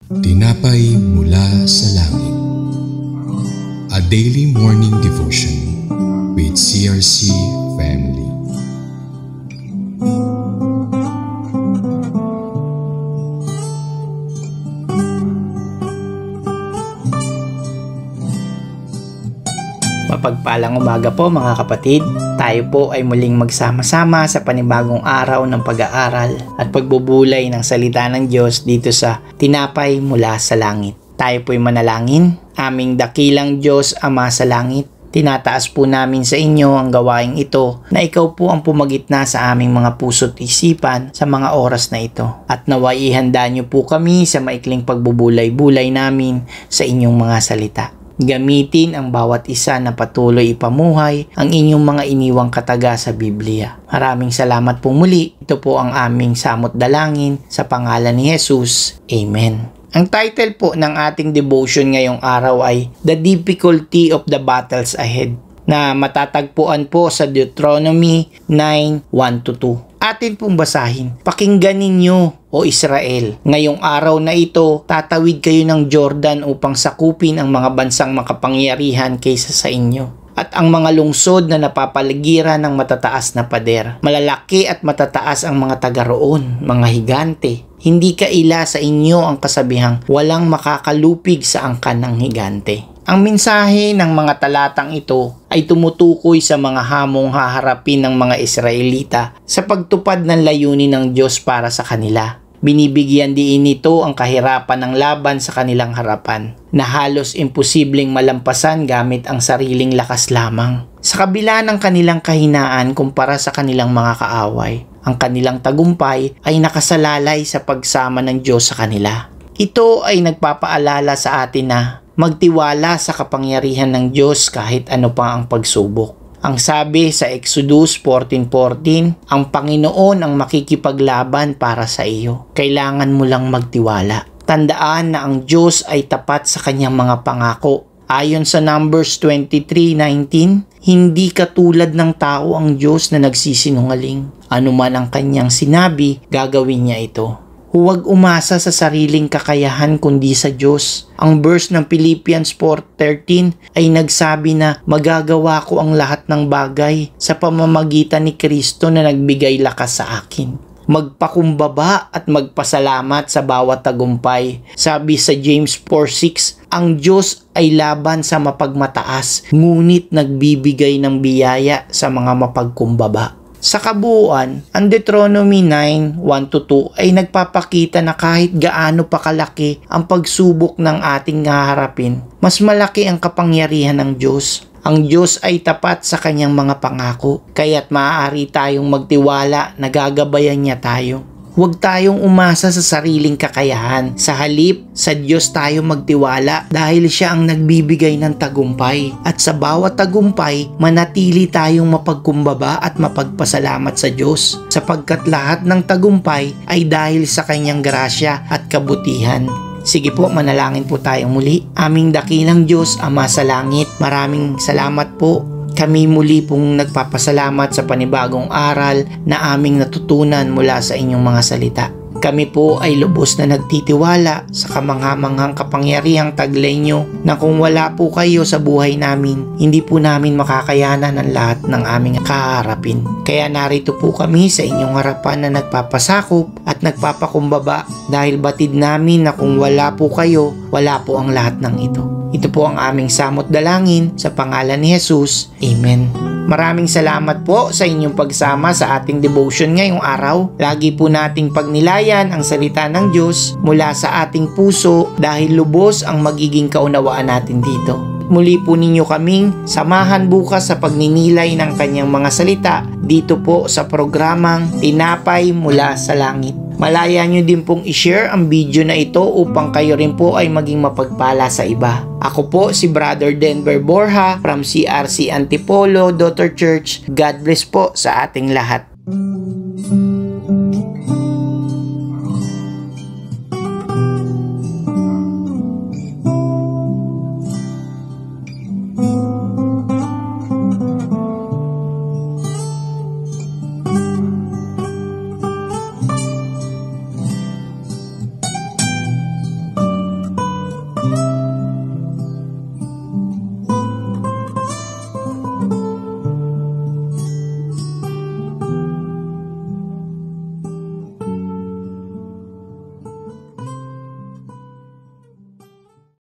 Tinapay mula sa langit. A daily morning devotion with CRC Family. Mapagpalang umaga po mga kapatid. Tayo po ay muling magsama-sama sa panibagong araw ng pag-aaral at pagbubulay ng salita ng Diyos dito sa Tinapay mula sa langit. Tayo po'y manalangin. Aming dakilang Diyos, Ama sa langit, tinataas po namin sa inyo ang gawaing ito na ikaw po ang pumagitna sa aming mga puso't isipan sa mga oras na ito. At naway ihanda niyo po kami sa maikling pagbubulay-bulay namin sa inyong mga salita. Gamitin ang bawat isa na patuloy ipamuhay ang inyong mga iniwang kataga sa Biblia. Maraming salamat po muli. Ito po ang aming samot dalangin sa pangalan ni Jesus. Amen. Ang title po ng ating devotion ngayong araw ay The Difficulty of the Battles Ahead, na matatagpuan po sa Deuteronomy 9:1-2. Atin pong basahin. Pakinggan ninyo, O Israel. Ngayong araw na ito, tatawid kayo ng Jordan upang sakupin ang mga bansang makapangyarihan kaysa sa inyo, at ang mga lungsod na napapaligiran ng matataas na pader. Malalaki at matataas ang mga taga roon, mga higante. Hindi kaila sa inyo ang kasabihang walang makakalupig sa angkan ng higante. Ang mensahe ng mga talatang ito ay tumutukoy sa mga hamong haharapin ng mga Israelita sa pagtupad ng layunin ng Diyos para sa kanila. Binibigyan din nito ang kahirapan ng laban sa kanilang harapan, na halos imposibleng malampasan gamit ang sariling lakas lamang. Sa kabila ng kanilang kahinaan kumpara sa kanilang mga kaaway, ang kanilang tagumpay ay nakasalalay sa pagsama ng Diyos sa kanila. Ito ay nagpapaalala sa atin na magtiwala sa kapangyarihan ng Diyos kahit ano pa ang pagsubok. Ang sabi sa Exodus 14:14, ang Panginoon ang makikipaglaban para sa iyo. Kailangan mo lang magtiwala. Tandaan na ang Diyos ay tapat sa kanyang mga pangako. Ayon sa Numbers 23:19, hindi katulad ng tao ang Diyos na nagsisinungaling. Ano man ang kanyang sinabi, gagawin niya ito. Huwag umasa sa sariling kakayahan kundi sa Diyos. Ang verse ng Philippians 4:13 ay nagsabi na magagawa ko ang lahat ng bagay sa pamamagitan ni Kristo na nagbigay lakas sa akin. Magpakumbaba at magpasalamat sa bawat tagumpay. Sabi sa James 4:6, ang Diyos ay laban sa mapagmataas, ngunit nagbibigay ng biyaya sa mga mapagkumbaba. Sa kabuuan, ang Deuteronomy 9:1-2 ay nagpapakita na kahit gaano pa kalaki ang pagsubok ng ating haharapin, mas malaki ang kapangyarihan ng Diyos. Ang Diyos ay tapat sa kanyang mga pangako, kaya't maaari tayong magtiwala na gagabayan niya tayo. Huwag tayong umasa sa sariling kakayahan. Sa halip, sa Diyos tayo magtiwala dahil siya ang nagbibigay ng tagumpay. At sa bawat tagumpay, manatili tayong mapagkumbaba at mapagpasalamat sa Diyos, sapagkat lahat ng tagumpay ay dahil sa kanyang grasya at kabutihan. Sige po, manalangin po tayong muli. Aming dakilang Diyos, Ama sa langit, maraming salamat po. Kami muli pong nagpapasalamat sa panibagong aral na aming natutunan mula sa inyong mga salita. Kami po ay lubos na nagtitiwala sa kamanghamanghang kapangyarihang taglay nyo na kung wala po kayo sa buhay namin, hindi po namin makakayanan ang lahat ng aming kaharapin. Kaya narito po kami sa inyong harapan na nagpapasakop at nagpapakumbaba dahil batid namin na kung wala po kayo, wala po ang lahat ng ito. Ito po ang aming samot dalangin sa pangalan ni Jesus. Amen. Maraming salamat po sa inyong pagsama sa ating devotion ngayong araw. Lagi po nating pagnilayan ang salita ng Diyos mula sa ating puso dahil lubos ang magiging kaunawaan natin dito. Muli po ninyo kaming samahan bukas sa pagninilay ng kanyang mga salita dito po sa programang Tinapay mula sa Langit. Malaya nyo din pong i-share ang video na ito upang kayo rin po ay maging mapagpala sa iba. Ako po si Brother Denver Borja from CRC Antipolo Daughter Church. God bless po sa ating lahat.